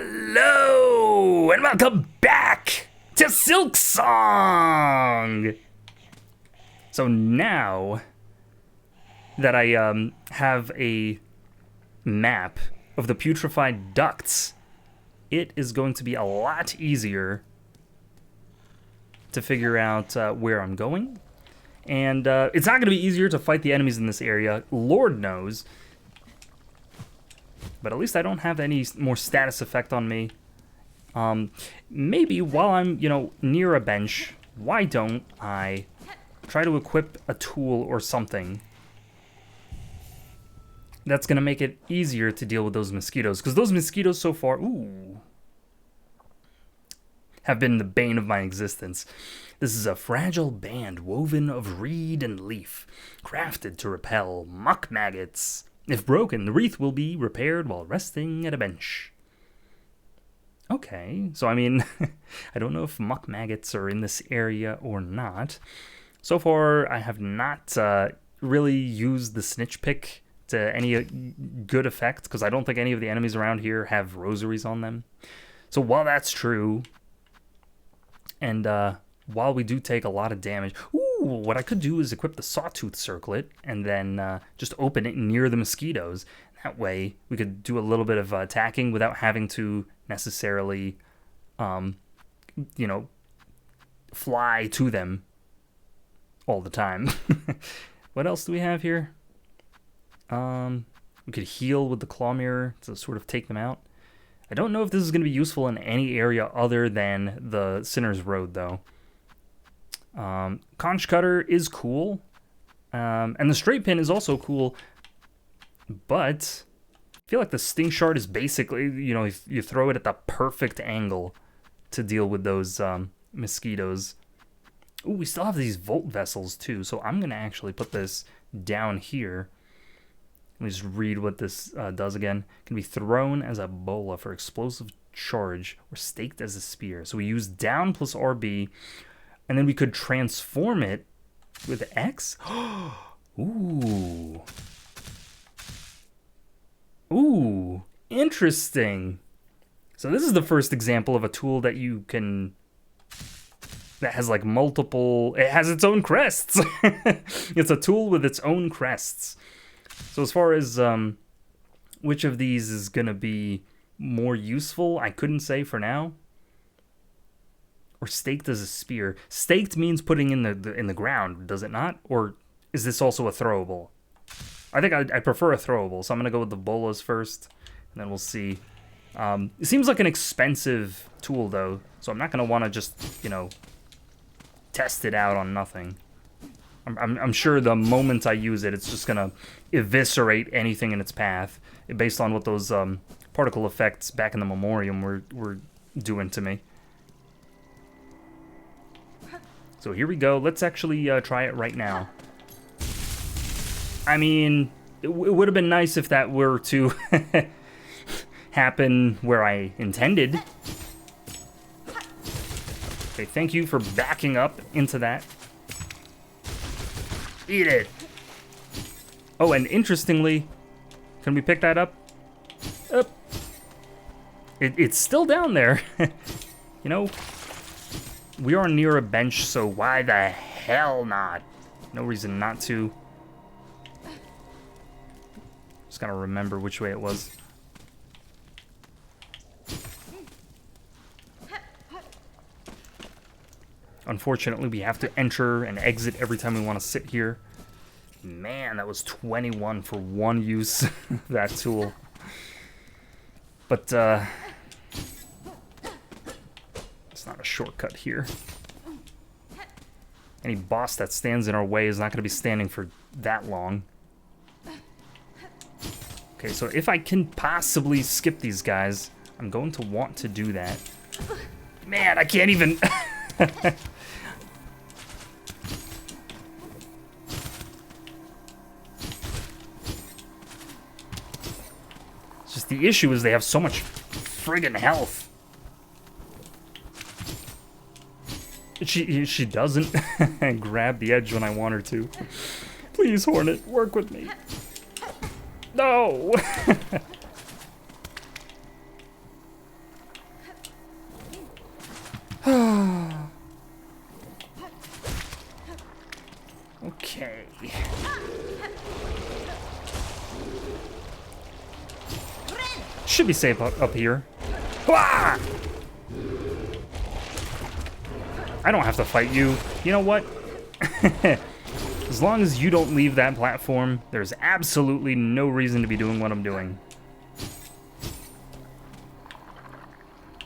Hello, and welcome back to Silksong! So now that I have a map of the putrefied ducts, it is going to be a lot easier to figure out where I'm going. And it's not going to be easier to fight the enemies in this area, Lord knows. But at least I don't have any more status effect on me. Maybe while I'm, near a bench, why don't I try to equip a tool or something that's going to make it easier to deal with those mosquitoes. Because those mosquitoes so far, have been the bane of my existence. This is a fragile band woven of reed and leaf, crafted to repel muck maggots. If broken, the wreath will be repaired while resting at a bench. Okay, so I mean, I don't know if muck maggots are in this area or not. So far, I have not really used the snitch pick to any good effect, because I don't think any of the enemies around here have rosaries on them. So while that's true, and while we do take a lot of damage, what I could do is equip the sawtooth circlet and then just open it near the mosquitoes. That way we could do a little bit of attacking without having to necessarily, fly to them all the time. What else do we have here? We could heal with the claw mirror to sort of take them out. I don't know if this is going to be useful in any area other than the Sinner's Road, though. Conch Cutter is cool, and the Straight Pin is also cool, but I feel like the Sting Shard is basically, if you throw it at the perfect angle to deal with those mosquitoes. Ooh, we still have these Volt Vessels, too, so I'm going to actually put this down here. Let me just read what this does again. Can be thrown as a bola for explosive charge or staked as a spear. So we use down plus RB, and then we could transform it with X. Ooh. Ooh, interesting. So this is the first example of a tool that you can... that has like multiple... It has its own crests. It's a tool with its own crests. So as far as which of these is going to be more useful, I couldn't say for now. Or staked as a spear. Staked means putting in the ground, does it not? Or is this also a throwable? I think I prefer a throwable, so I'm going to go with the bolas first, and then we'll see. It seems like an expensive tool, though, so I'm not going to want to just, test it out on nothing. I'm sure the moment I use it, it's just going to eviscerate anything in its path, based on what those particle effects back in the Memoriam were doing to me. So here we go. Let's actually try it right now. I mean, it would have been nice if that were to happen where I intended. Okay, thank you for backing up into that. Eat it. Oh, and interestingly, can we pick that up? It's still down there. We are near a bench, so why the hell not? No reason not to. Just gotta remember which way it was. Unfortunately, we have to enter and exit every time we want to sit here. Man, that was 21 for one use, that tool. But, it's not a shortcut here. Any boss that stands in our way is not going to be standing for that long. Okay, so if I can possibly skip these guys, I'm going to want to do that. Man, I can't even... It's just the issue is they have so much friggin' health. She doesn't grab the edge when I want her to. Please, Hornet, work with me. No! should be safe up here. Ah! I don't have to fight you. You know what? As long as you don't leave that platform, there's absolutely no reason to be doing what I'm doing.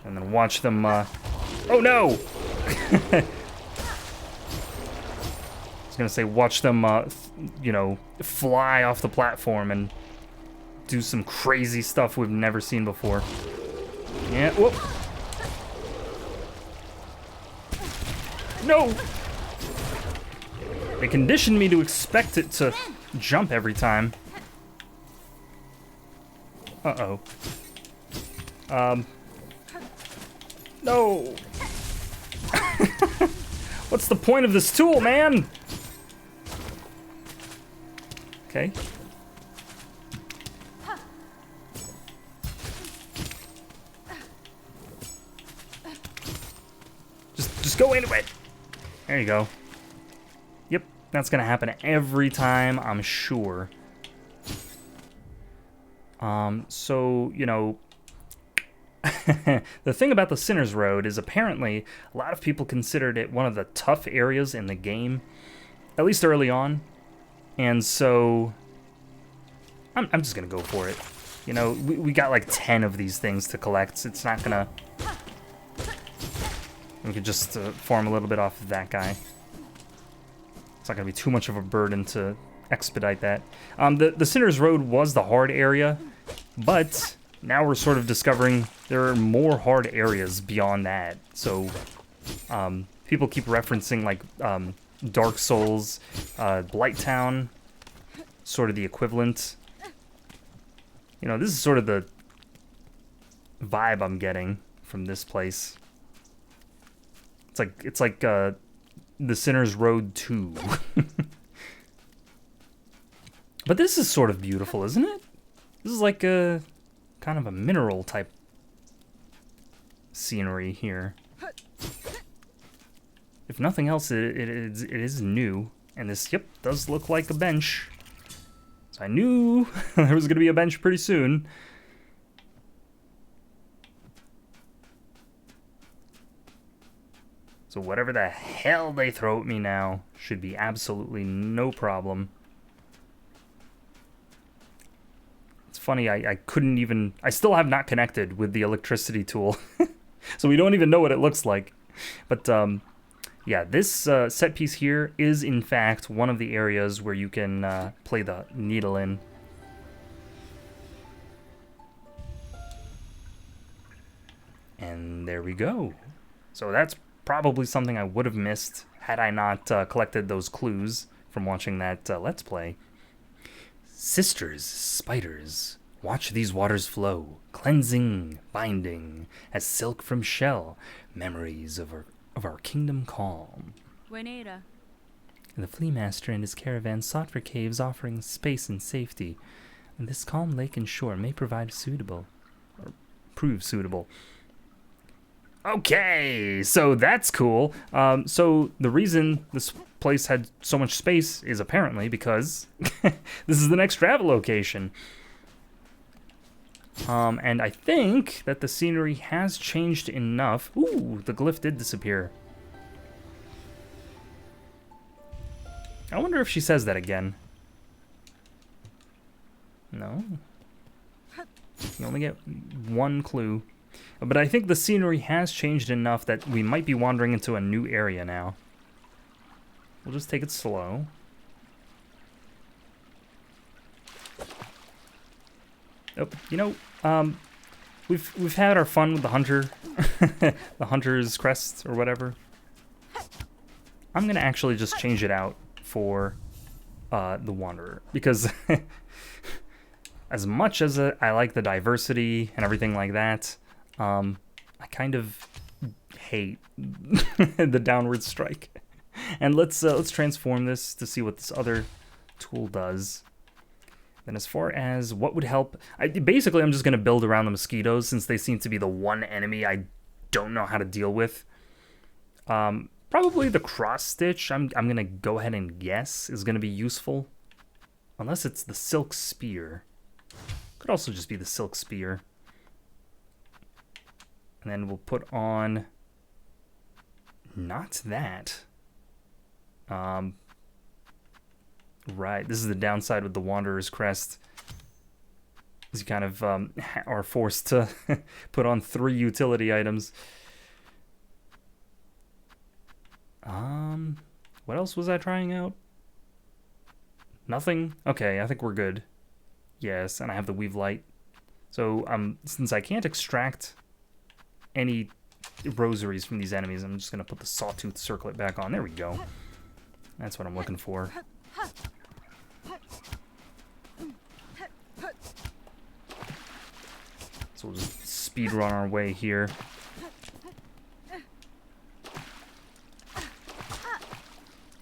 And then watch them, oh no! I was gonna say, watch them, you know, fly off the platform and do some crazy stuff we've never seen before. Yeah, whoop! No! They conditioned me to expect it to jump every time. Uh-oh. No! What's the point of this tool, man? Okay. Just go into it. There you go. Yep, that's gonna happen every time, I'm sure. So, you know, the thing about the Sinner's Road is apparently a lot of people considered it one of the tough areas in the game, at least early on. And so I'm just gonna go for it. You know, we got like 10 of these things to collect. It's not gonna... We could just farm a little bit off of that guy. It's not gonna be too much of a burden to expedite that. The Sinner's Road was the hard area, but now we're sort of discovering there are more hard areas beyond that. So people keep referencing like Dark Souls, Blighttown, sort of the equivalent. You know, this is sort of the vibe I'm getting from this place. It's like the Sinner's Road 2. But this is sort of beautiful, isn't it? This is like a kind of a mineral type scenery here. If nothing else, it is new, and this, yep, does look like a bench. So I knew there was going to be a bench pretty soon. So whatever the hell they throw at me now should be absolutely no problem. It's funny, I couldn't even... I still have not connected with the electricity tool. So we don't even know what it looks like. But yeah, this set piece here is in fact one of the areas where you can play the needle in. And there we go. So that's probably something I would have missed had I not collected those clues from watching that Let's Play. Sisters, spiders, watch these waters flow, cleansing, binding, as silk from shell, memories of our kingdom calm. Buenera. The Flea Master and his caravan sought for caves offering space and safety, and this calm lake and shore may prove suitable. Okay, so that's cool. So the reason this place had so much space is apparently because this is the next travel location. And I think that the scenery has changed enough. Ooh, the glyph did disappear. I wonder if she says that again. No. You only get one clue. But I think the scenery has changed enough that we might be wandering into a new area now. We'll just take it slow. Oh, you know, we've had our fun with the hunter, the hunter's crest or whatever. I'm gonna actually just change it out for the wanderer, because as much as I like the diversity and everything like that, I kind of hate the downward strike. And let's transform this to see what this other tool does. Then as far as what would help, basically I'm just going to build around the mosquitoes since they seem to be the one enemy I don't know how to deal with. Probably the cross stitch, I'm going to go ahead and guess, is going to be useful. Unless it's the silk spear. Could also just be the silk spear. And then we'll put on... Not that. Right, this is the downside with the Wanderer's Crest. Is you kind of are forced to put on 3 utility items. What else was I trying out? Nothing? Okay, I think we're good. Yes, and I have the Weave Light. So, since I can't extract any rosaries from these enemies, I'm just going to put the Sawtooth Circlet back on. There we go. That's what I'm looking for. So we'll just speed run our way here.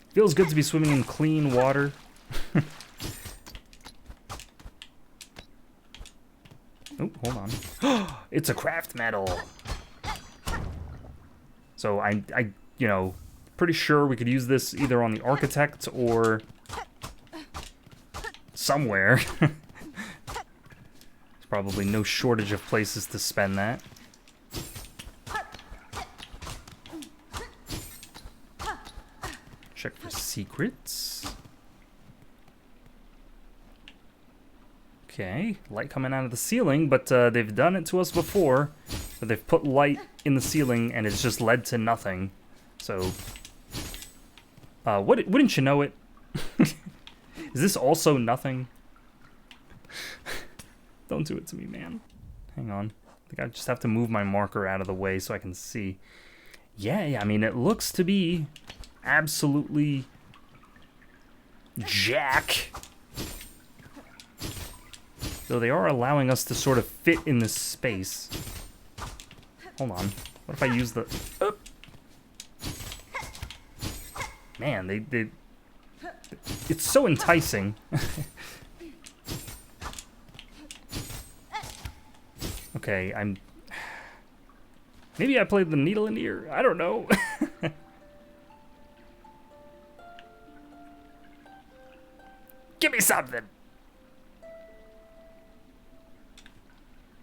Feels good to be swimming in clean water. Oh, hold on. It's a craft medal. So I, you know, pretty sure we could use this either on the architect or somewhere. There's probably no shortage of places to spend that. Check for secrets. Okay, light coming out of the ceiling, but they've done it to us before. But they've put light in the ceiling and it's just led to nothing. So, wouldn't you know it? Is this also nothing? Don't do it to me, man. Hang on. I think I just have to move my marker out of the way so I can see. Yeah, I mean, it looks to be absolutely jack. Though they are allowing us to sort of fit in this space. Hold on. What if I use the... Man, they... It's so enticing. Okay, I'm... Maybe I played the needle in ear. I don't know. Give me something!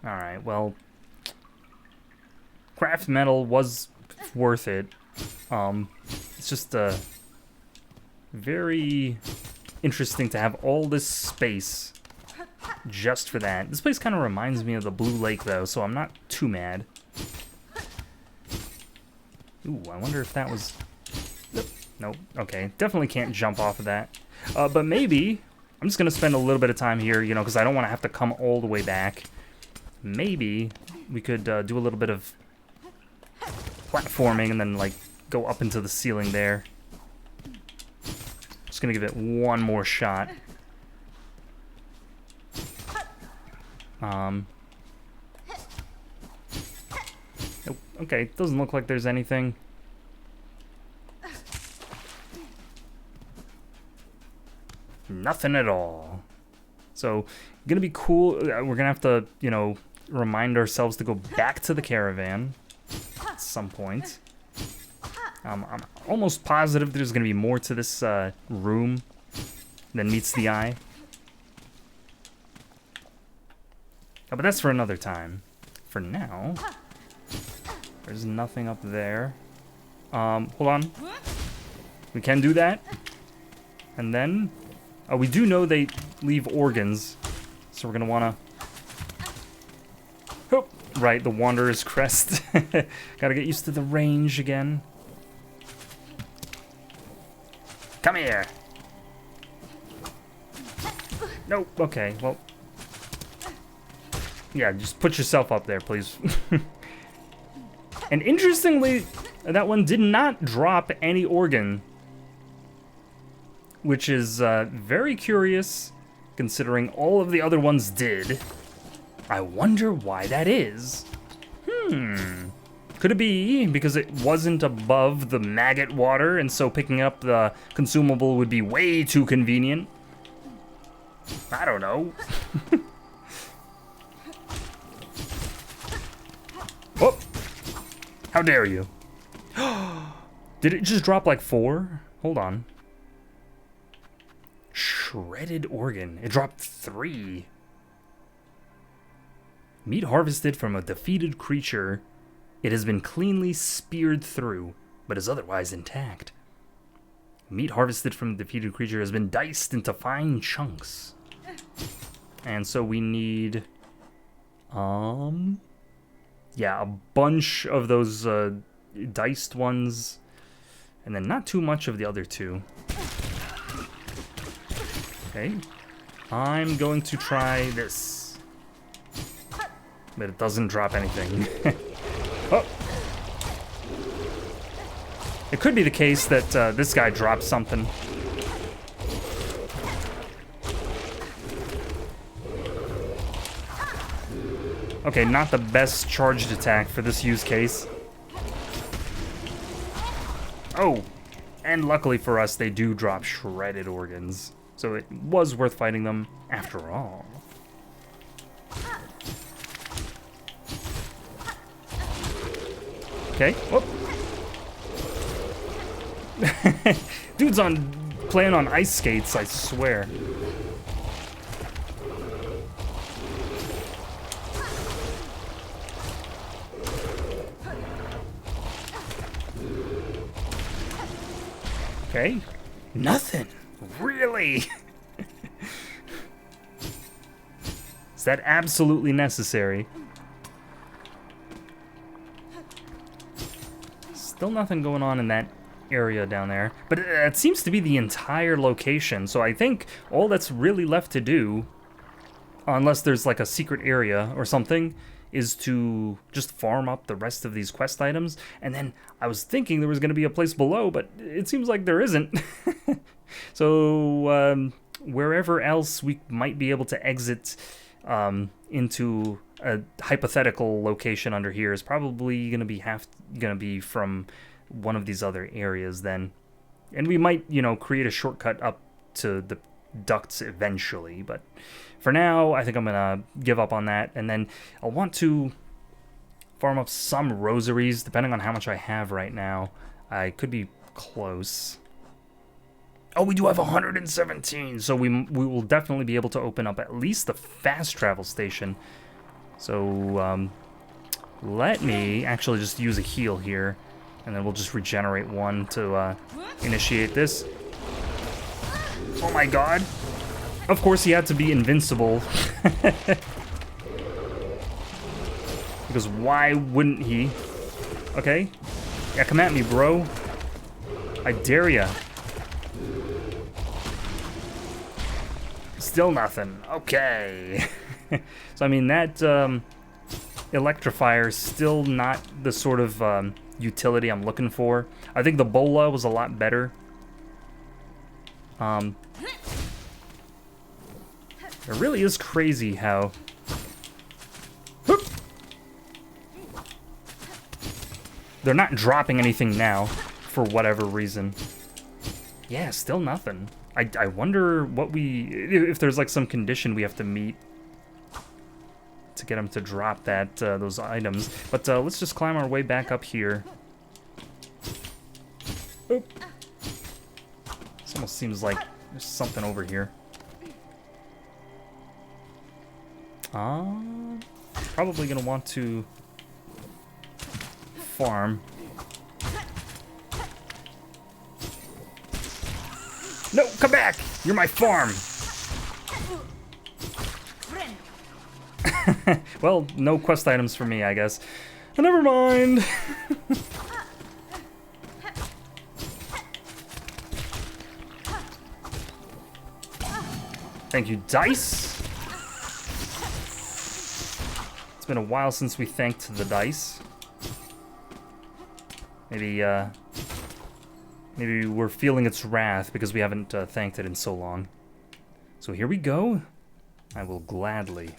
Alright, well... Craft metal was worth it. It's just very interesting to have all this space just for that. This place kind of reminds me of the Blue Lake, though, so I'm not too mad. Ooh, I wonder if that was... Nope. Okay, definitely can't jump off of that. But maybe... I'm just going to spend a little bit of time here, you know, because I don't want to have to come all the way back. Maybe we could do a little bit of platforming and then, like, go up into the ceiling there. Just going to give it one more shot. Nope. Okay, doesn't look like there's anything. Nothing at all. So, gonna be cool. We're gonna have to, you know, remind ourselves to go back to the caravan at some point. I'm almost positive there's gonna be more to this room than meets the eye. Oh, but that's for another time. For now, there's nothing up there. Hold on. We can do that. And then... we do know they leave organs, so we're gonna wanna... Oh, right, the Wanderer's Crest. Gotta get used to the range again. Come here! Nope, okay, well... Yeah, just put yourself up there, please. And interestingly, that one did not drop any organ. Which is very curious, considering all of the other ones did. I wonder why that is. Could it be because it wasn't above the maggot water, and so picking up the consumable would be way too convenient? I don't know. Oh! How dare you? Did it just drop like 4? Hold on. Shredded organ. It dropped 3. Meat harvested from a defeated creature It has been cleanly speared through, but is otherwise intact. Meat harvested from the defeated creature has been diced into fine chunks. And so we need, yeah, a bunch of those diced ones, and then not too much of the other two. Okay, I'm going to try this, but it doesn't drop anything. Oh! It could be the case that this guy dropped something. Okay, not the best charged attack for this use case. Oh, and luckily for us, they do drop shredded organs. So it was worth fighting them after all. Okay, whoop. Dude's playing on ice skates, I swear. Okay, nothing. Really? Is that absolutely necessary? Still nothing going on in that area down there, but it seems to be the entire location, so I think all that's really left to do, unless there's like a secret area or something, is to just farm up the rest of these quest items. And then I was thinking there was going to be a place below, but it seems like there isn't. So wherever else we might be able to exit into a hypothetical location under here is probably going to be from one of these other areas then. And we might, you know, create a shortcut up to the ducts eventually, but for now I think I'm gonna give up on that, and then I'll want to farm up some rosaries depending on how much I have right now. I could be close. Oh, we do have 117, so we will definitely be able to open up at least the fast travel station. So let me actually just use a heal here, and then we'll just regenerate one to initiate this. Oh my god. Of course he had to be invincible. Because why wouldn't he? Okay. Yeah, come at me, bro. I dare ya. Still nothing. Okay. So, I mean, that electrifier is still not the sort of utility I'm looking for. I think the bola was a lot better. It really is crazy how... Whoop! They're not dropping anything now, for whatever reason. Yeah, still nothing. I wonder what if there's like some condition we have to meet to get them to drop those items. But let's just climb our way back up here. Oop. This almost seems like there's something over here. Probably gonna want to farm. No, come back! You're my farm! Well, no quest items for me, I guess. Never mind! Thank you, dice! It's been a while since we thanked the dice. Maybe we're feeling its wrath because we haven't thanked it in so long. So here we go. I will gladly.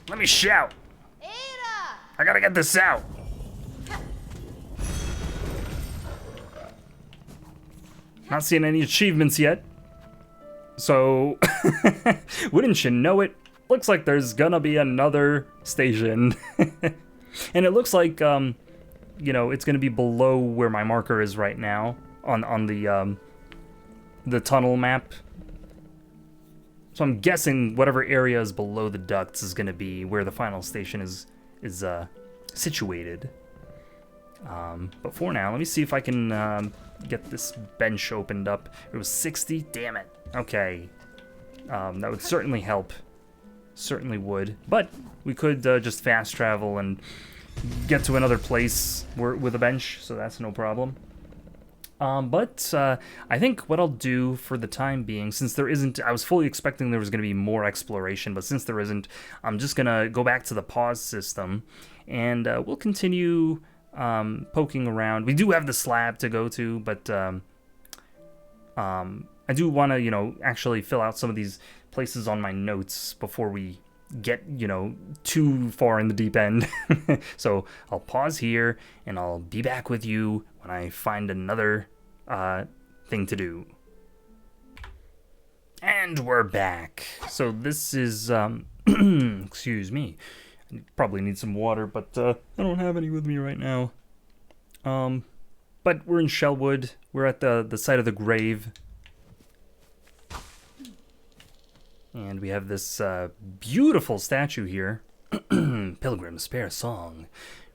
Let me shout. I gotta get this out. Not seeing any achievements yet. So, wouldn't you know it? Looks like there's gonna be another station. And it looks like, you know, it's going to be below where my marker is right now on the tunnel map. So I'm guessing whatever area is below the ducts is going to be where the final station is situated. But for now, let me see if I can get this bench opened up. It was 60. Damn it. Okay. That would certainly help. Certainly would. But we could just fast travel and get to another place with a bench, so that's no problem. But I think what I'll do for the time being, since there isn't, I was fully expecting there was going to be more exploration, but since there isn't, I'm just going to go back to the pause system, and we'll continue poking around. We do have the slab to go to, but I do want to, you know, actually fill out some of these places on my notes before we get, you know, too far in the deep end. So I'll pause here, and I'll be back with you when I find another thing to do. And we're back. So this is, excuse me, I probably need some water, but I don't have any with me right now. But we're in Shellwood. We're at the site of the grave. And we have this beautiful statue here. Pilgrims, spare a song.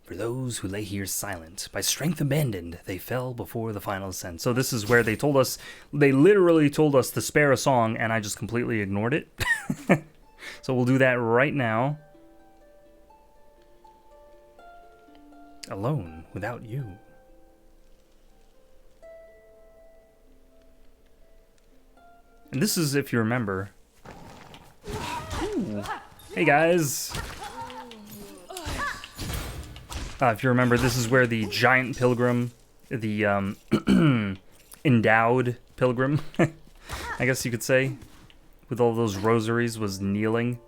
For those who lay here silent, by strength abandoned, they fell before the final ascent. So this is where they told us, they literally told us to spare a song, and I just completely ignored it. So we'll do that right now. Alone, without you. And this is, if you remember... Ooh. Hey guys! If you remember, this is where the giant pilgrim, the endowed pilgrim, I guess you could say, with all those rosaries, was kneeling.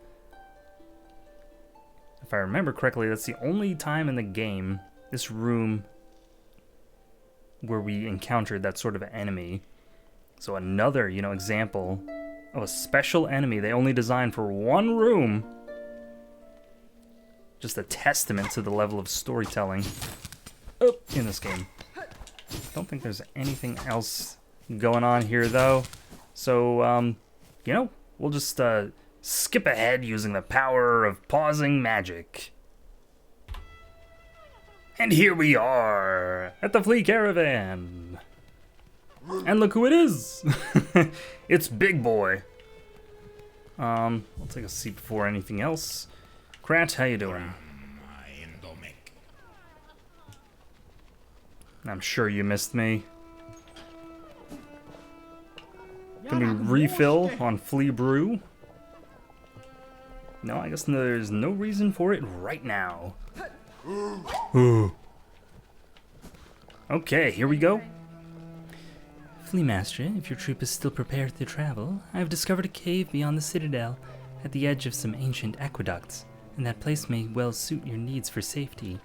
If I remember correctly, that's the only time in the game, this room, where we encountered that sort of enemy. So another, you know, example of a special enemy they only designed for one room. Just a testament to the level of storytelling in this game. Don't think there's anything else going on here, though. So, you know, we'll just skip ahead using the power of pausing magic. And here we are at the Flea Caravan. And look who it is. It's Big Boy. I'll take a seat before anything else. Krat, how you doing? I'm sure you missed me. Can we refill on Flea Brew? No, I guess there's no reason for it right now. Okay, here we go. Flea Master, if your troop is still prepared to travel, I have discovered a cave beyond the citadel, at the edge of some ancient aqueducts, and that place may well suit your needs for safety.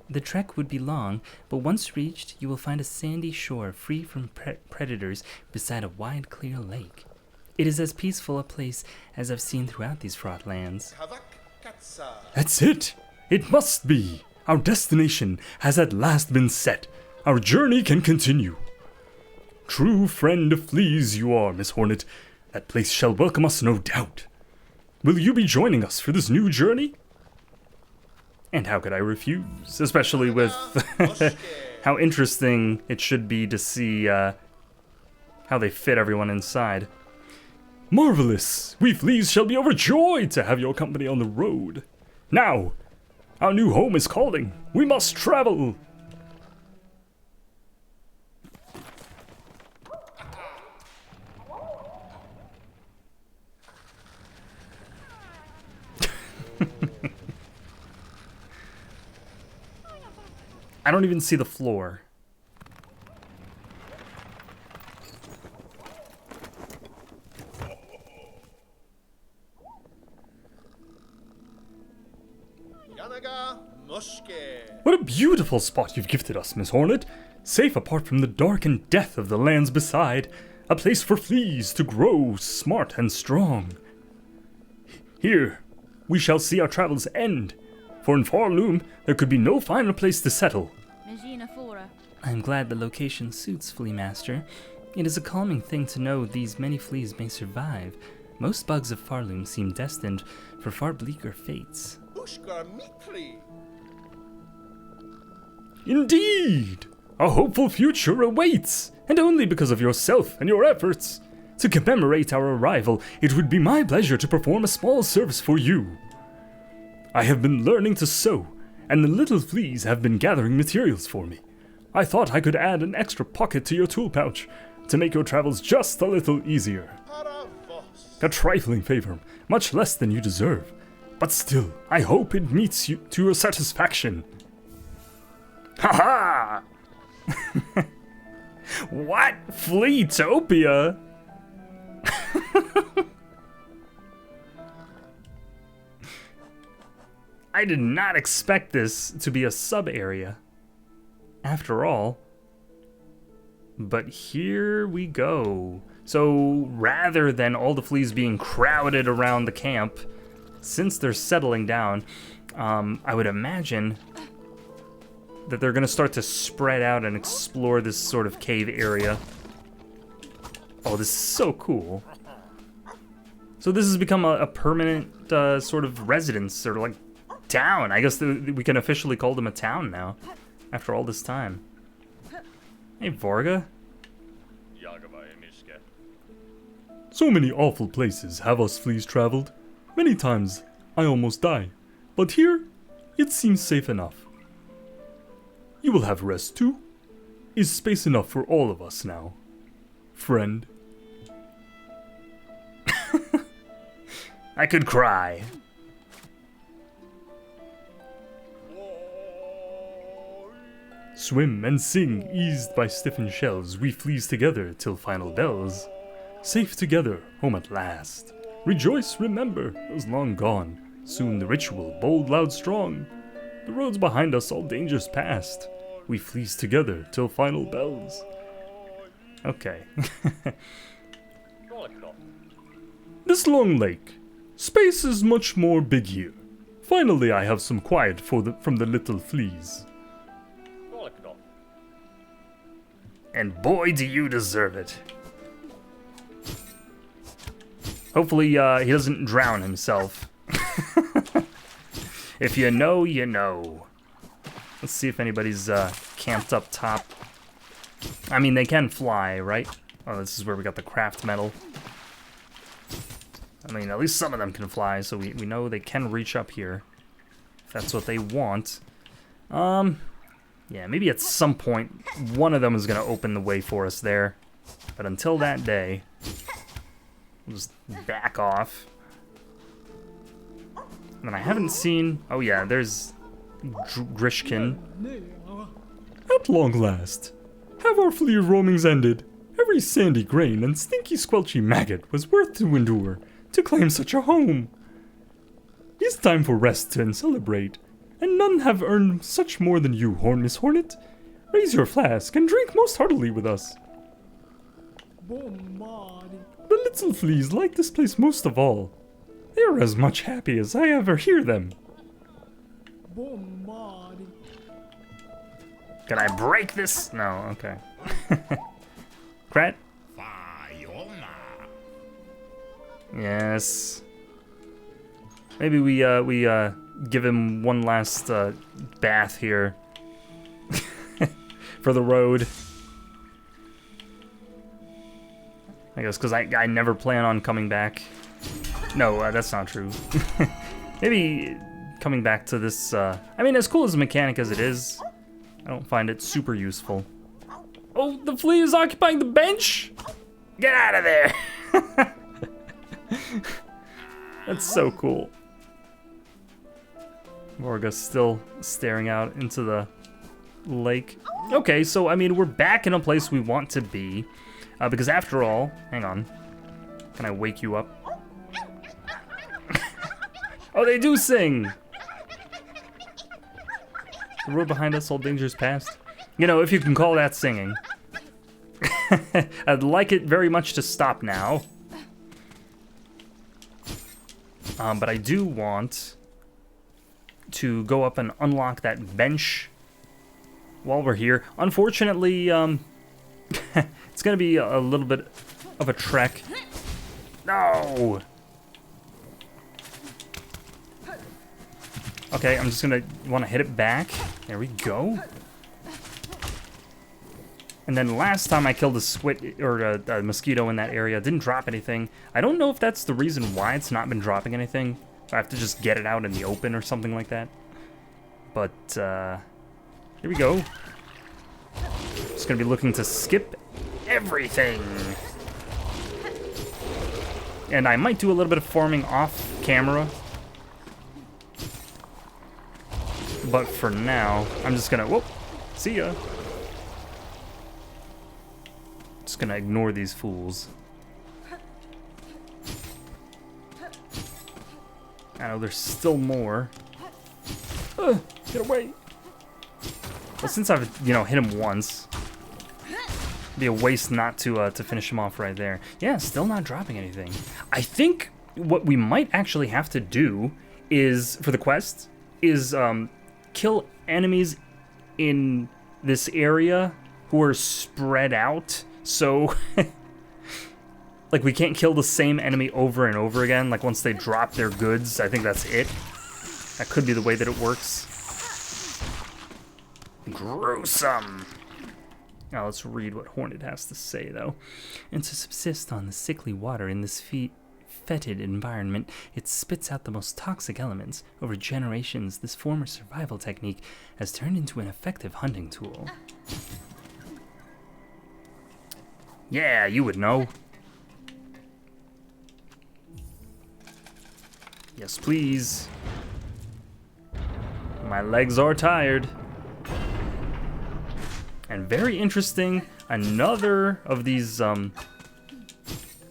The trek would be long, but once reached, you will find a sandy shore free from predators beside a wide, clear lake. It is as peaceful a place as I've seen throughout these fraught lands. That's it! It must be! Our destination has at last been set. Our journey can continue. True friend of Flea's you are, Miss Hornet. That place shall welcome us, no doubt. Will you be joining us for this new journey? And how could I refuse? Especially with how interesting it should be to see how they fit everyone inside. Marvelous! We Fleas shall be overjoyed to have your company on the road. Now, our new home is calling. We must travel. I don't even see the floor. What a beautiful spot you've gifted us, Miss Hornet. Safe apart from the dark and death of the lands beside. A place for Fleas to grow smart and strong. Here, we shall see our travels end. for in Farloom there could be no finer place to settle. I am glad the location suits, Flea Master. It is a calming thing to know these many fleas may survive. Most bugs of Farloom seem destined for far bleaker fates. Indeed! A hopeful future awaits, and only because of yourself and your efforts. To commemorate our arrival, it would be my pleasure to perform a small service for you. I have been learning to sew, and the little fleas have been gathering materials for me. I thought I could add an extra pocket to your tool pouch to make your travels just a little easier. A trifling favor, much less than you deserve, but still, I hope it meets you to your satisfaction. Ha ha! What? Fleatopia? I did not expect this to be a sub-area, after all. But here we go. So rather than all the fleas being crowded around the camp, since they're settling down, I would imagine that they're gonna start to spread out and explore this sort of cave area. Oh, this is so cool. So this has become a permanent sort of residence, or like town. I guess we can officially call them a town now, after all this time. Hey, Vorga. So many awful places have us fleas traveled. Many times I almost die, but here it seems safe enough. You will have rest too. Is space enough for all of us now, friend? I could cry. Swim and sing, eased by stiffened shells, we flees together till final bells. Safe together, home at last. Rejoice, remember, those long gone. Soon the ritual, bold, loud, strong. The roads behind us, all dangers past. We flees together till final bells. Okay. This long lake. Space is much more big here. Finally I have some quiet from the little fleas. And boy, do you deserve it. Hopefully, he doesn't drown himself. If you know, you know. Let's see if anybody's camped up top. I mean, they can fly, right? Oh, this is where we got the craft metal. I mean, at least some of them can fly, so we know they can reach up here. If that's what they want. Yeah, maybe at some point, one of them is going to open the way for us there. But until that day, we'll just back off. And I haven't seen... Oh yeah, there's Grishkin. At long last, have our flea roamings ended. Every sandy grain and stinky squelchy maggot was worth to endure to claim such a home. It's time for rest and celebrate, and none have earned such more than you, Miss Hornet. Raise your flask and drink most heartily with us. The little fleas like this place most of all. They are as much happy as I ever hear them. Can I break this? No, okay. Krat? Yes. Maybe we give him one last bath here for the road. I guess because I never plan on coming back. No, that's not true. Maybe coming back to this, I mean, as cool as a mechanic as it is, I don't find it super useful. Oh, the flea is occupying the bench? Get out of there! That's so cool. Vorga's still staring out into the lake. Okay, so, I mean, we're back in a place we want to be. Because after all, hang on. Can I wake you up? Oh, they do sing! The road behind us, all dangers past. You know, if you can call that singing. I'd like it very much to stop now. But I do want to go up and unlock that bench while we're here. Unfortunately, it's gonna be a little bit of a trek. No! Okay, I'm just gonna want to hit it back. There we go. And then last time I killed a squid or a mosquito in that area, didn't drop anything. I don't know if that's the reason why it's not been dropping anything. I have to just get it out in the open or something like that. But here we go. Just gonna be looking to skip everything. And I might do a little bit of farming off camera. But for now, I'm just gonna, whoop, see ya. Just gonna ignore these fools. I know there's still more. Get away. Well, since I've, you know, hit him once, it'd be a waste not to finish him off right there. Yeah, still not dropping anything. I think what we might actually have to do is, for the quest, is kill enemies in this area who are spread out. So, like, we can't kill the same enemy over and over again. Like, once they drop their goods, I think that's it. That could be the way that it works. Gruesome. Now let's read what Hornet has to say, though. And to subsist on the sickly water in this fetid environment, it spits out the most toxic elements. Over generations, this former survival technique has turned into an effective hunting tool. Yeah, you would know. Yes, please. My legs are tired. And very interesting, another of these,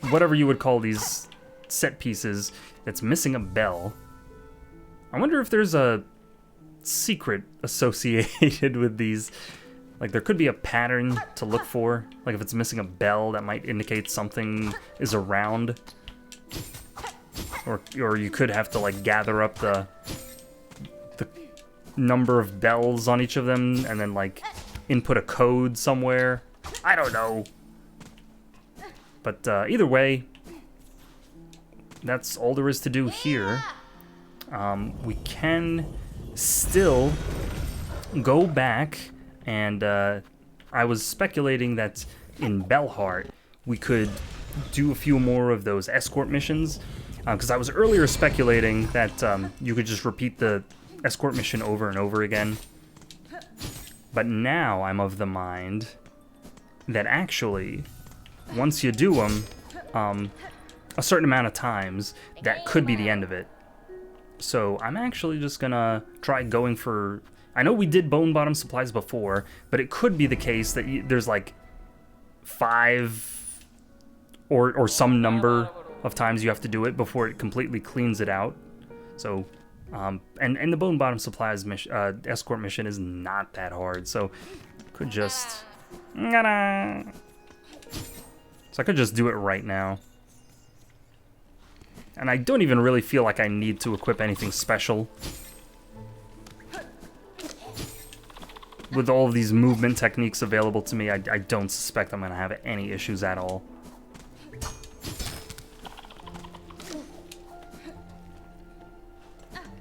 whatever you would call these set pieces that's missing a bell. I wonder if there's a secret associated with these. Like, there could be a pattern to look for. Like, if it's missing a bell, that might indicate something is around. Or you could have to, like, gather up the number of bells on each of them and then, like, input a code somewhere. I don't know. But either way, that's all there is to do here. We can still go back, and I was speculating that in Bellheart we could do a few more of those escort missions, because I was earlier speculating that you could just repeat the escort mission over and over again. But now I'm of the mind that actually, once you do them a certain amount of times, that could be the end of it. So I'm actually just gonna try going for... I know we did bone bottom supplies before, but it could be the case that there's like 5 or some number of times you have to do it before it completely cleans it out. So, and the bone bottom supplies escort mission is not that hard, so could just... So I could just do it right now. And I don't even really feel like I need to equip anything special. With all of these movement techniques available to me, I don't suspect I'm going to have any issues at all.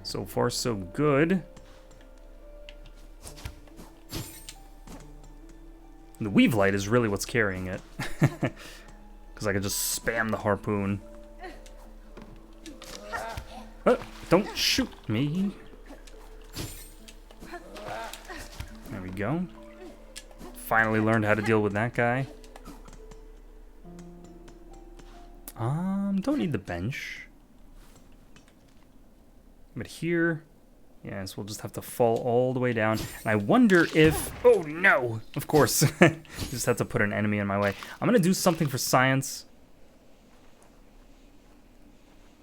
So far, so good. The weave light is really what's carrying it. Because I could just spam the harpoon. Don't shoot me. There we go. Finally learned how to deal with that guy. Don't need the bench. But here, yes, we'll just have to fall all the way down. And I wonder if... Oh, no! Of course. Just have to put an enemy in my way. I'm going to do something for science.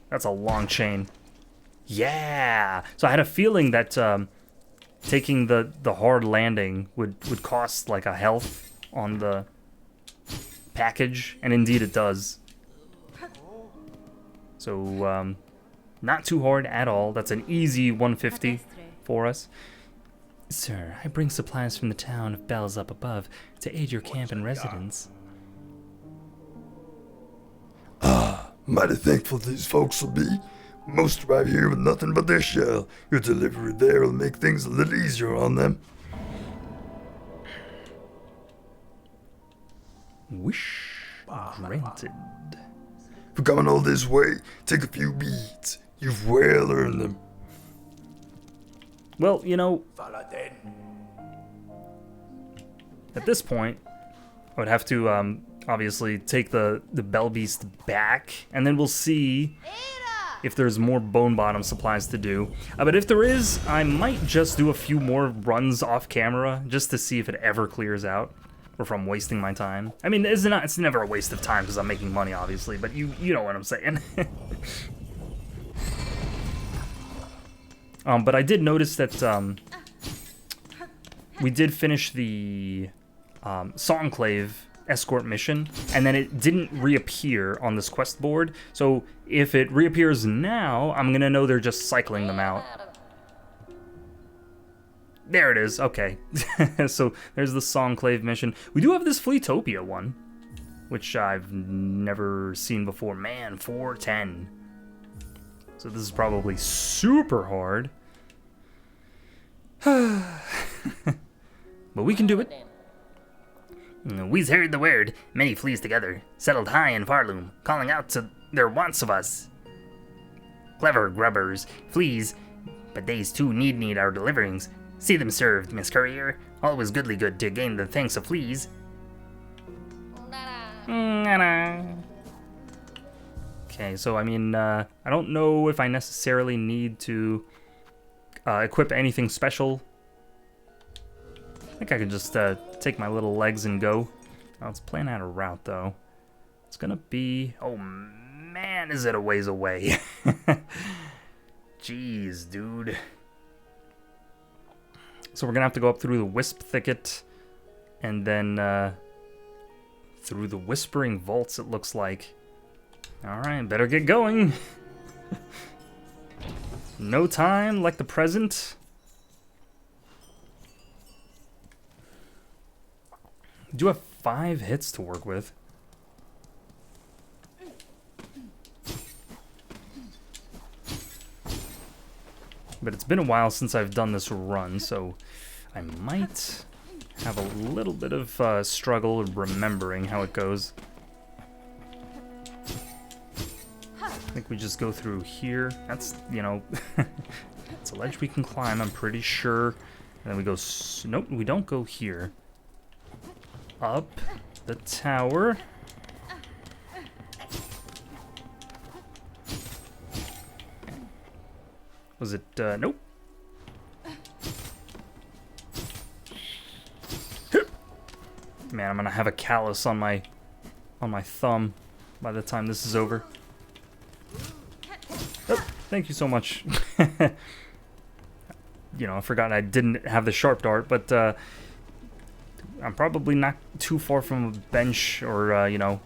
That's a long chain. Yeah! So I had a feeling that taking the hard landing would cost, like, a health on the package. And indeed it does. So, not too hard at all. That's an easy 150. for us. Sir, I bring supplies from the town of Bells up above to aid your camp and residents. Mighty thankful these folks will be. Most arrive here with nothing but their shell. Your delivery there will make things a little easier on them. Wish granted. For coming all this way, take a few beads. You've well earned them. Well, you know, at this point, I would have to obviously take the Bell Beast back, and then we'll see if there's more Bone Bottom supplies to do. But if there is, I might just do a few more runs off camera just to see if it ever clears out, or if I'm wasting my time. I mean, it's never a waste of time because I'm making money, obviously, but you know what I'm saying. But I did notice that we did finish the Songclave escort mission, and then it didn't reappear on this quest board. So if it reappears now, I'm gonna know they're just cycling them out. There it is. Okay. So there's the Songclave mission. We do have this Fleetopia one, which I've never seen before. Man, 410. So this is probably super hard. But we can do it. We's heard the word. Many fleas together, settled high in Farloom, calling out to their wants of us. Clever grubbers, fleas, but they's too need our deliverings. See them served, Miss Courier. Always goodly good to gain the thanks of fleas. Okay, so I mean, I don't know if I necessarily need to equip anything special. I think I could just take my little legs and go. Let's plan out a route, though. It's gonna be... Oh, man, is it a ways away. Jeez, dude. So we're gonna have to go up through the Wisp Thicket, and then through the Whispering Vaults, it looks like. Alright, better get going. No time like the present. Do have 5 hits to work with. But it's been a while since I've done this run, so I might have a little bit of struggle remembering how it goes. I think we just go through here. That's, you know, it's a ledge we can climb, I'm pretty sure. And then we go, nope, we don't go here. Up the tower. Was it, nope. Man, I'm gonna have a callus on my thumb by the time this is over. Oh, thank you so much. You know, I forgot I didn't have the sharp dart, but I'm probably not too far from a bench, or you know,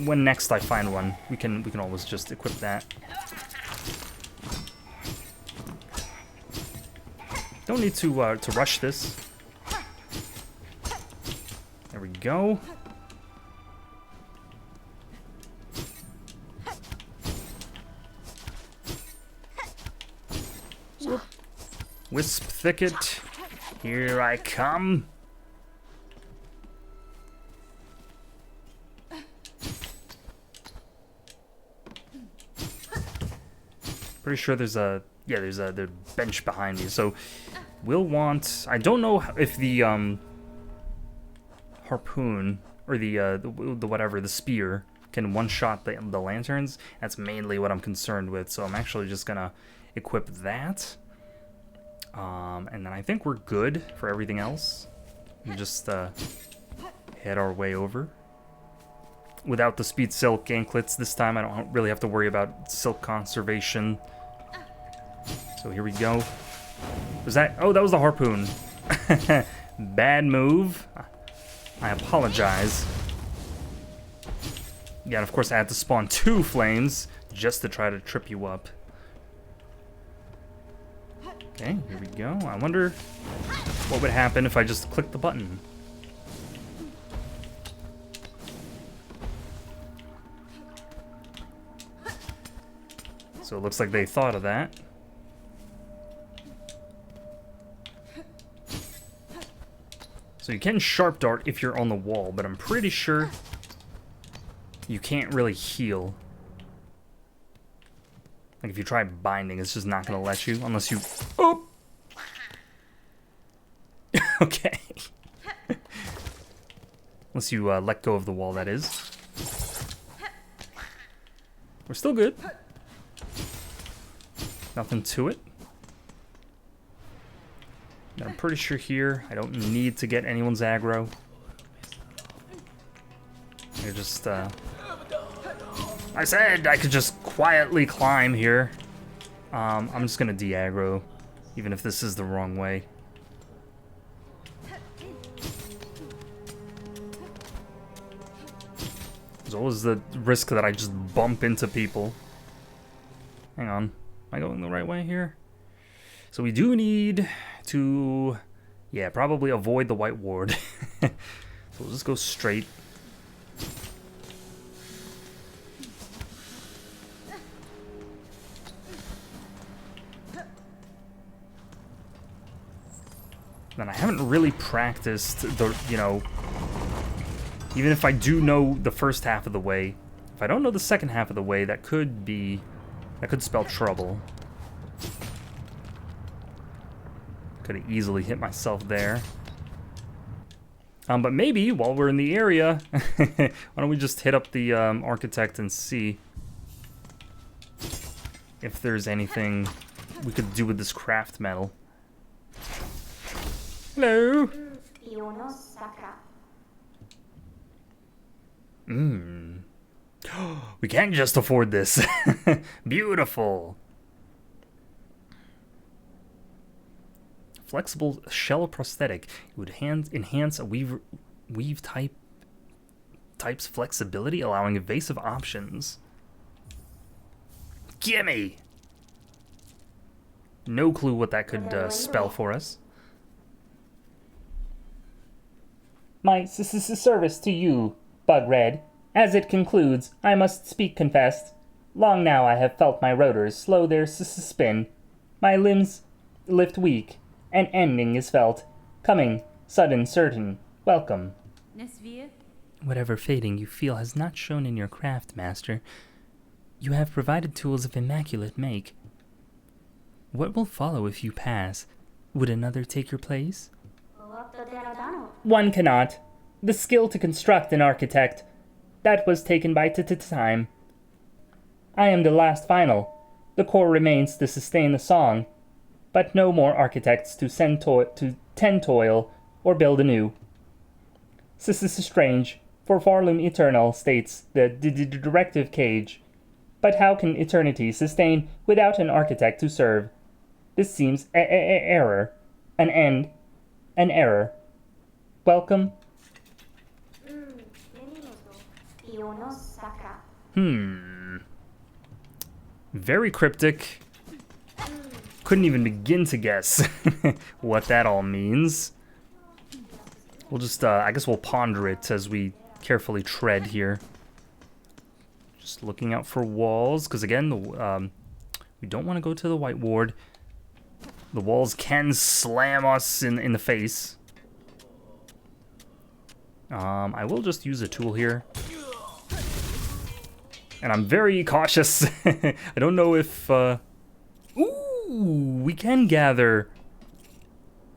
when next I find one, we can always just equip that. Don't need to rush this. There we go. Wisp Thicket, here I come. Pretty sure there's a the bench behind me, so we'll want. I don't know if the harpoon or the whatever, the spear can one-shot the lanterns. That's mainly what I'm concerned with, so I'm actually just gonna equip that. And then I think we're good for everything else. We just head our way over. Without the speed silk anklets this time, I don't really have to worry about silk conservation. So here we go. Was that? Oh, that was the harpoon. Bad move. I apologize. Yeah, and of course I had to spawn 2 flames just to try to trip you up. Okay, here we go. I wonder what would happen if I just click the button. So it looks like they thought of that. So you can sharp dart if you're on the wall, but I'm pretty sure you can't really heal. Like if you try binding, it's just not gonna let you unless you... Oh! Okay. Unless you let go of the wall, that is. We're still good. Nothing to it. And I'm pretty sure here I don't need to get anyone's aggro. You're just, I said I could just quietly climb here. I'm just gonna de-aggro, even if this is the wrong way. There's always the risk that I just bump into people. Hang on, am I going the right way here? So we do need to, yeah, probably avoid the white ward. So we'll just go straight. And I haven't really practiced the, you know, even if I do know the first half of the way, if I don't know the second half of the way, that could spell trouble. Could have easily hit myself there. But maybe while we're in the area, why don't we just hit up the architect and see if there's anything we could do with this craft metal. Hello. We can't just afford this. Beautiful. Flexible shell prosthetic. It would enhance a weave type's flexibility, allowing evasive options. Gimme! No clue what that could spell for us. My service to you, Bug Red. As it concludes, I must speak confessed. Long now I have felt my rotors slow their spin. My limbs lift weak. An ending is felt. Coming, sudden, certain. Welcome. Whatever fading you feel has not shown in your craft, Master. You have provided tools of immaculate make. What will follow if you pass? Would another take your place? One cannot. The skill to construct an architect. That was taken by time. I am the last final. The core remains to sustain the song. But no more architects to tend toil or build anew. This is strange, for Farloom Eternal states the directive cage. But how can eternity sustain without an architect to serve? This seems error. An end. An error. Welcome. Very cryptic. Couldn't even begin to guess what that all means. We'll just, I guess we'll ponder it as we carefully tread here. Just looking out for walls, because again, we don't want to go to the white ward. The walls can slam us in the face. I will just use a tool here. And I'm very cautious. I don't know if, Ooh, we can gather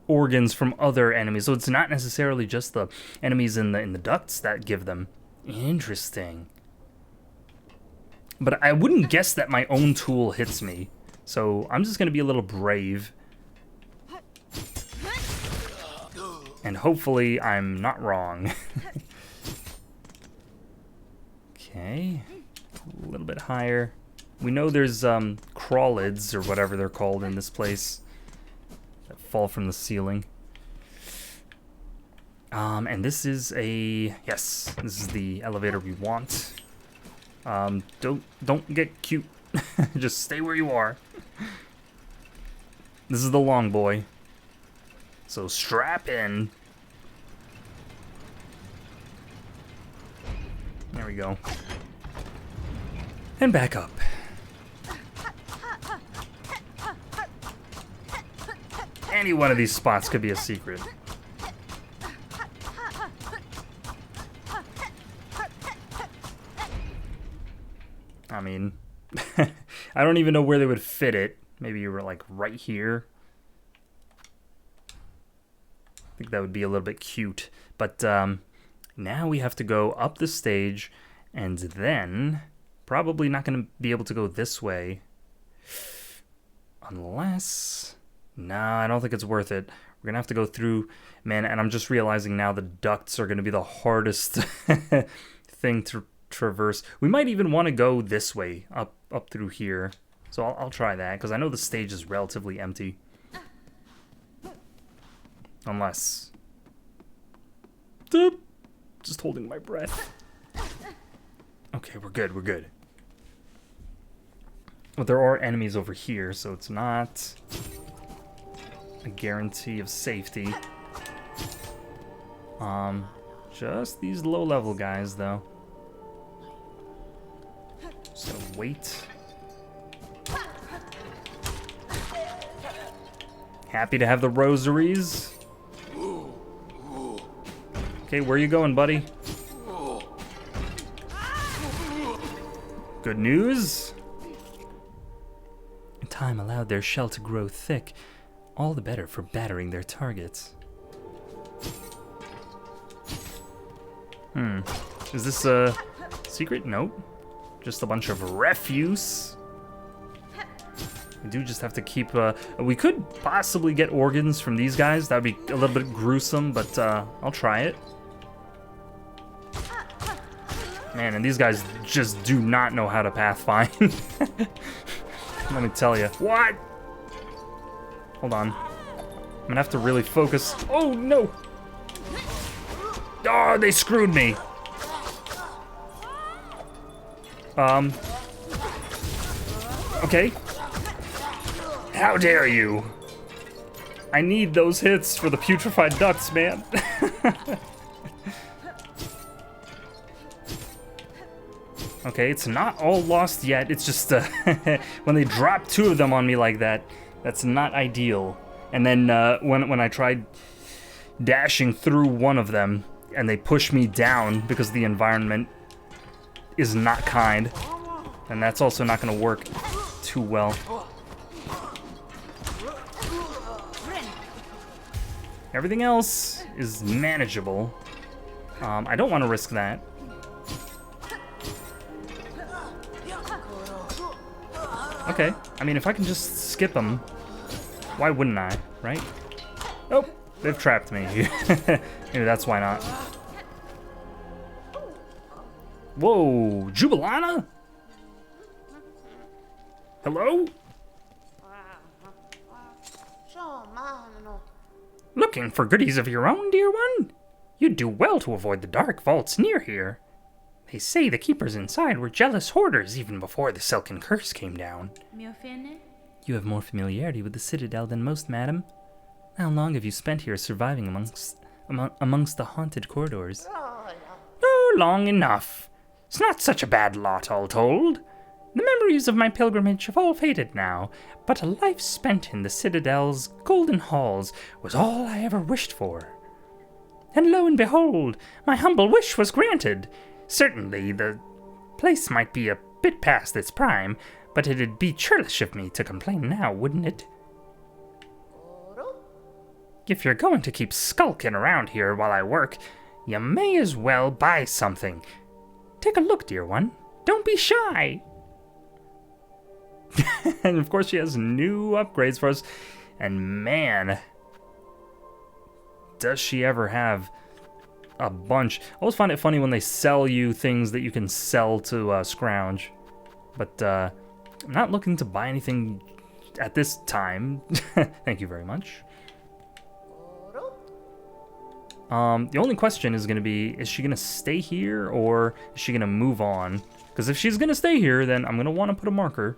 organs from other enemies, so it's not necessarily just the enemies in the ducts that give them. Interesting. But I wouldn't guess that my own tool hits me, so I'm just gonna be a little brave. And hopefully I'm not wrong. Okay, a little bit higher. We know there's crawlids, or whatever they're called in this place, that fall from the ceiling. And this is yes, this is the elevator we want. Don't get cute. Just stay where you are. This is the long boy. So strap in. There we go. And back up. Any one of these spots could be a secret. I mean, I don't even know where they would fit it. Maybe you were like right here. I think that would be a little bit cute. But now we have to go up the stage, and then probably not going to be able to go this way. Unless... No, I don't think it's worth it. We're going to have to go through... Man, and I'm just realizing now the ducts are going to be the hardest thing to traverse. We might even want to go this way, up through here. So I'll try that, because I know the stage is relatively empty. Unless... Just holding my breath. Okay, we're good, we're good. But there are enemies over here, so it's not a guarantee of safety. Just these low-level guys, though. Just gonna wait. Happy to have the rosaries. Okay, where you going, buddy? Good news. Time allowed their shell to grow thick, all the better for battering their targets. Is this a secret? Nope. Just a bunch of refuse. We do just have to keep... we could possibly get organs from these guys. That would be a little bit gruesome, but I'll try it. Man, and these guys just do not know how to pathfind. Let me tell you. What? Hold on. I'm gonna have to really focus. Oh, no! Oh, they screwed me. Okay. How dare you? I need those hits for the putrefied ducks, man. Okay, it's not all lost yet. It's just when they drop two of them on me like that, that's not ideal. And then when I tried dashing through one of them and they push me down because the environment is not kind, and that's also not going to work too well. Everything else is manageable. I don't want to risk that. Okay, I mean, if I can just skip them, why wouldn't I, right? Oh, they've trapped me. Maybe that's why not. Whoa, Jubilana? Hello? Looking for goodies of your own, dear one? You'd do well to avoid the dark vaults near here. They say the keepers inside were jealous hoarders even before the Silken Curse came down. You have more familiarity with the Citadel than most, madam. How long have you spent here surviving amongst the haunted corridors? Oh, long enough. It's not such a bad lot, all told. The memories of my pilgrimage have all faded now, but a life spent in the Citadel's golden halls was all I ever wished for. And lo and behold, my humble wish was granted. Certainly, the place might be a bit past its prime, but it'd be churlish of me to complain now, wouldn't it? If you're going to keep skulking around here while I work, you may as well buy something. Take a look, dear one. Don't be shy. And of course she has new upgrades for us. And man, does she ever have a bunch. I always find it funny when they sell you things that you can sell to scrounge. But I'm not looking to buy anything at this time. Thank you very much. The only question is going to be, is she going to stay here or is she going to move on? Because if she's going to stay here, then I'm going to want to put a marker.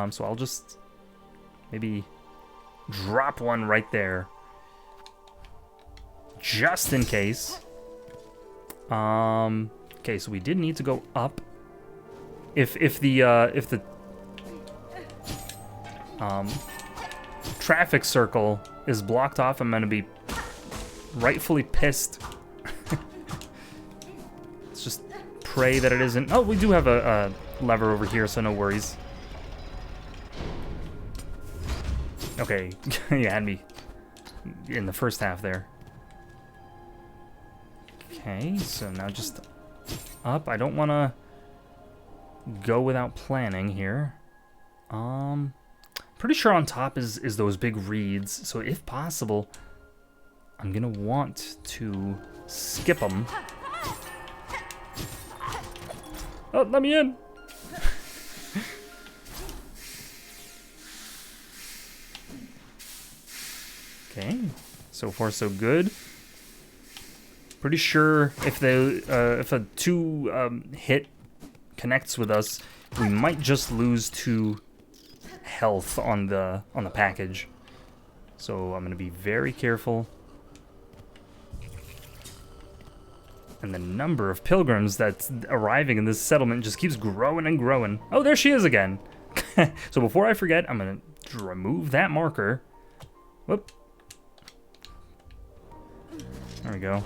So I'll just maybe drop one right there. Just in case. Okay, so we did need to go up. If the traffic circle is blocked off, I'm gonna be rightfully pissed. Let's just pray that it isn't. Oh, we do have a lever over here, so no worries. Okay, you had me in the first half there. Okay, so now just up. I don't want to go without planning here. Pretty sure on top is those big reeds, so if possible, I'm gonna want to skip them. Oh, let me in! Okay, so far so good. Pretty sure if a 2 hit connects with us, we might just lose 2 health on the package. So I'm gonna be very careful. And the number of pilgrims that's arriving in this settlement just keeps growing and growing. Oh, there she is again. So before I forget, I'm gonna remove that marker. Whoop. There we go.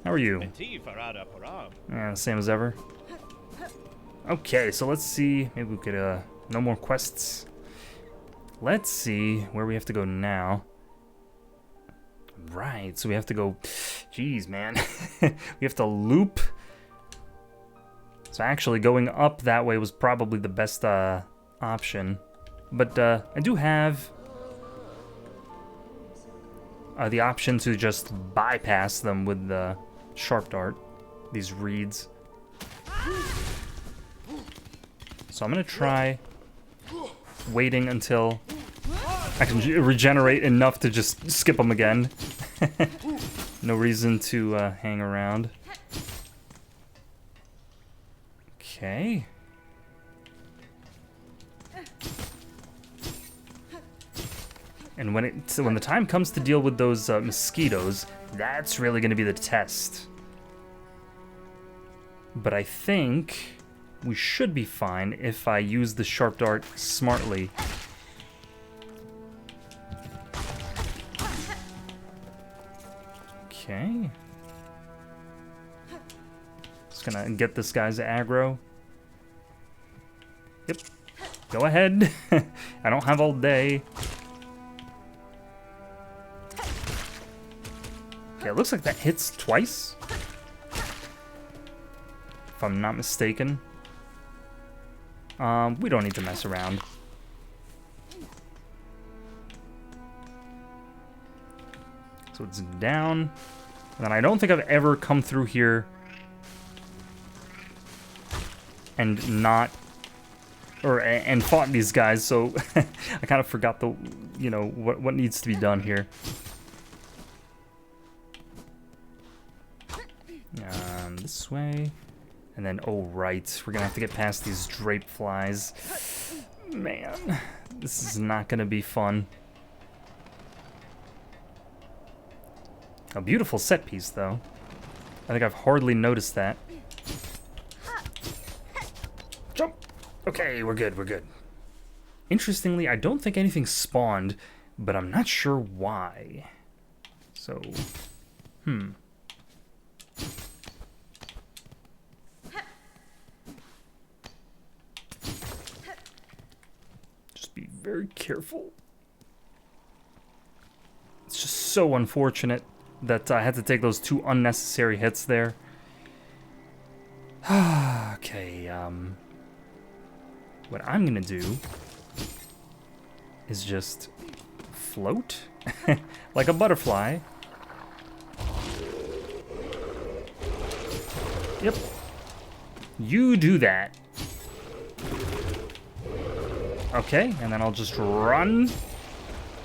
How are you? Yeah, same as ever. Okay, so let's see. Maybe we could, no more quests. Let's see where we have to go now. Right, so we have to go... Jeez, man. We have to loop. So actually going up that way was probably the best option. But I do have the option to just bypass them with the sharp dart, these reeds. So I'm gonna try waiting until I can regenerate enough to just skip them again. No reason to hang around. Okay. And when the time comes to deal with those mosquitoes, that's really going to be the test. But I think we should be fine if I use the sharp dart smartly. Okay. Just gonna get this guy's aggro. Yep. Go ahead. I don't have all day. Okay, it looks like that hits twice, if I'm not mistaken. We don't need to mess around. So it's down. And then I don't think I've ever come through here and not, and fought these guys, so I kind of forgot the, what needs to be done here. This way. And then, oh right, we're gonna have to get past these drape flies. Man, this is not gonna be fun. A beautiful set piece, though. I think I've hardly noticed that. Jump! Okay, we're good, we're good. Interestingly, I don't think anything spawned, but I'm not sure why. So, Just be very careful. It's just so unfortunate that I had to take those 2 unnecessary hits there. Okay, what I'm gonna do is just float like a butterfly. Yep. You do that. Okay, and then I'll just run.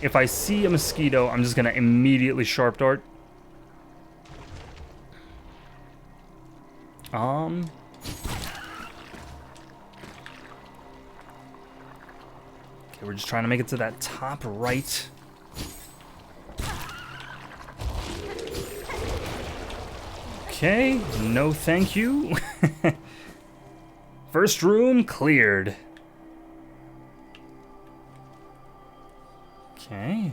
If I see a mosquito, I'm just gonna immediately sharp dart. Okay, we're just trying to make it to that top right Okay, no thank you. First room cleared. Okay.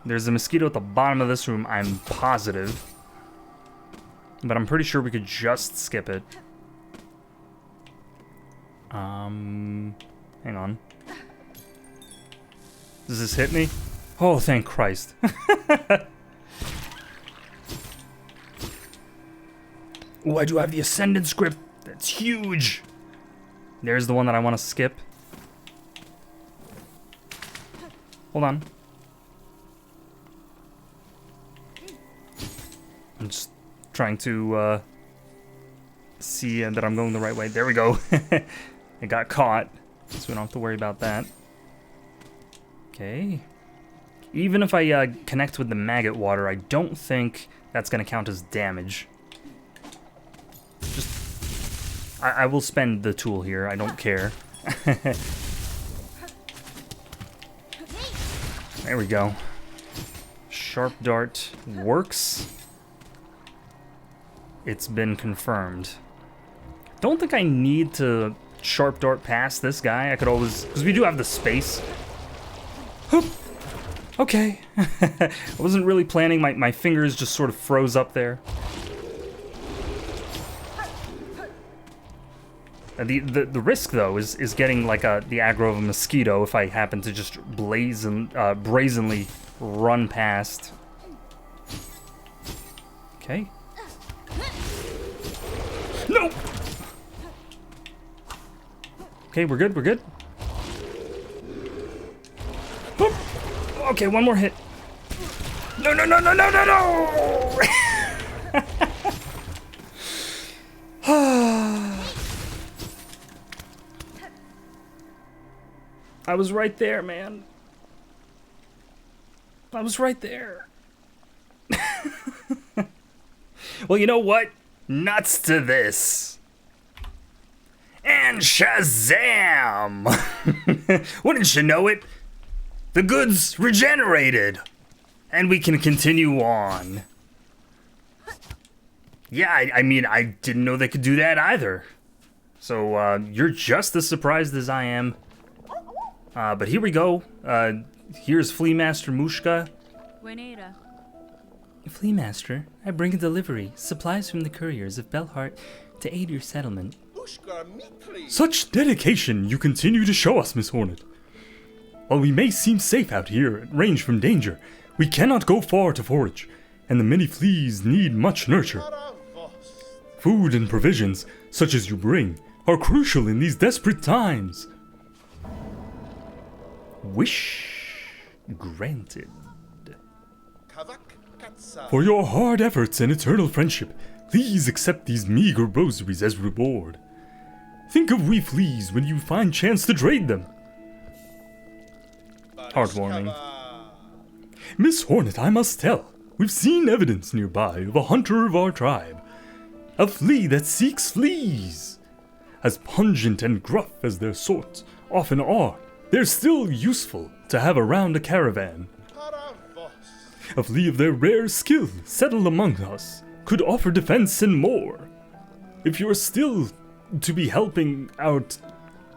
There's a mosquito at the bottom of this room, I'm positive. But I'm pretty sure we could just skip it. Hang on. Does this hit me? Oh, thank Christ. Oh, I do have the Ascendant script. That's huge. There's the one that I want to skip. Hold on. I'm just trying to see that I'm going the right way. There we go. It got caught, so we don't have to worry about that. Okay. Even if I connect with the maggot water, I don't think that's going to count as damage. Just, I will spend the tool here. I don't care. There we go. Sharp dart works. It's been confirmed. Don't think I need to sharp dart past this guy. I could always, because we do have the space. Okay. I wasn't really planning. My fingers just sort of froze up there. The risk though is getting like the aggro of a mosquito if I happen to just brazenly run past. Okay. No. Okay, we're good. We're good. Okay, one more hit. No, no, no, no, no, no, no! I was right there, man. I was right there. Well, you know what? Nuts to this. And Shazam! Wouldn't you know it? The goods regenerated, and we can continue on. Yeah, I mean, I didn't know they could do that either. So, you're just as surprised as I am. But here we go. Here's Flea Master Mushka. Buenera. Flea Master, I bring a delivery. Supplies from the couriers of Belhart to aid your settlement. Such dedication you continue to show us, Miss Hornet. While we may seem safe out here at range from danger, we cannot go far to forage, and the many fleas need much nurture. Food and provisions, such as you bring, are crucial in these desperate times. Wish granted. For your hard efforts and eternal friendship, please accept these meager rosaries as reward. Think of we fleas when you find chance to trade them. Heartwarming. Miss Hornet, I must tell, we've seen evidence nearby of a hunter of our tribe. A flea that seeks fleas. As pungent and gruff as their sort often are, they're still useful to have around a caravan. A flea of their rare skill settled among us could offer defense and more. If you're still to be helping out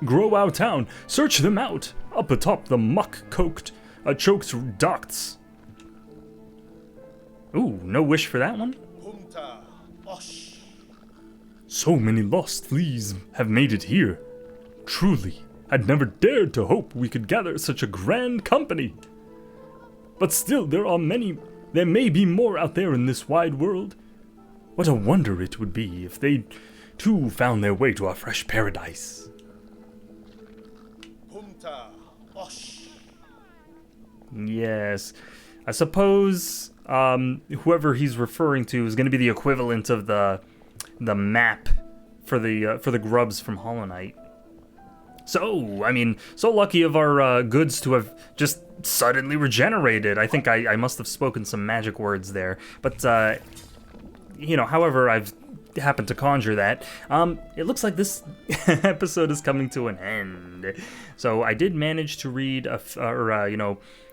grow our town, search them out up atop the choked ducts. Ooh, no wish for that one? So many lost fleas have made it here. Truly, I'd never dared to hope we could gather such a grand company. But still, there may be more out there in this wide world. What a wonder it would be if they, too, found their way to our fresh paradise. Yes. I suppose whoever he's referring to is going to be the equivalent of the map for the grubs from Hollow Knight. So, I mean, so lucky of our goods to have just suddenly regenerated. I think I must have spoken some magic words there. But, however I've happened to conjure that, it looks like this episode is coming to an end. So I did manage to read,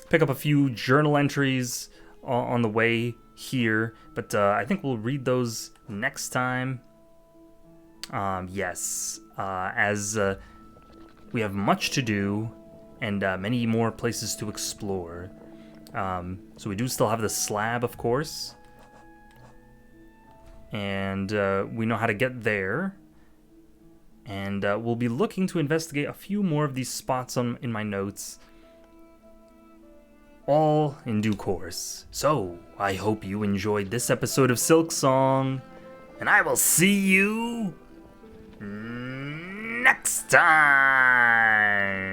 pick up a few journal entries on the way here, but I think we'll read those next time. Yes, as we have much to do and many more places to explore. So we do still have the slab, of course, and we know how to get there. And we'll be looking to investigate a few more of these spots in my notes, all in due course. So, I hope you enjoyed this episode of Silksong, and I will see you next time!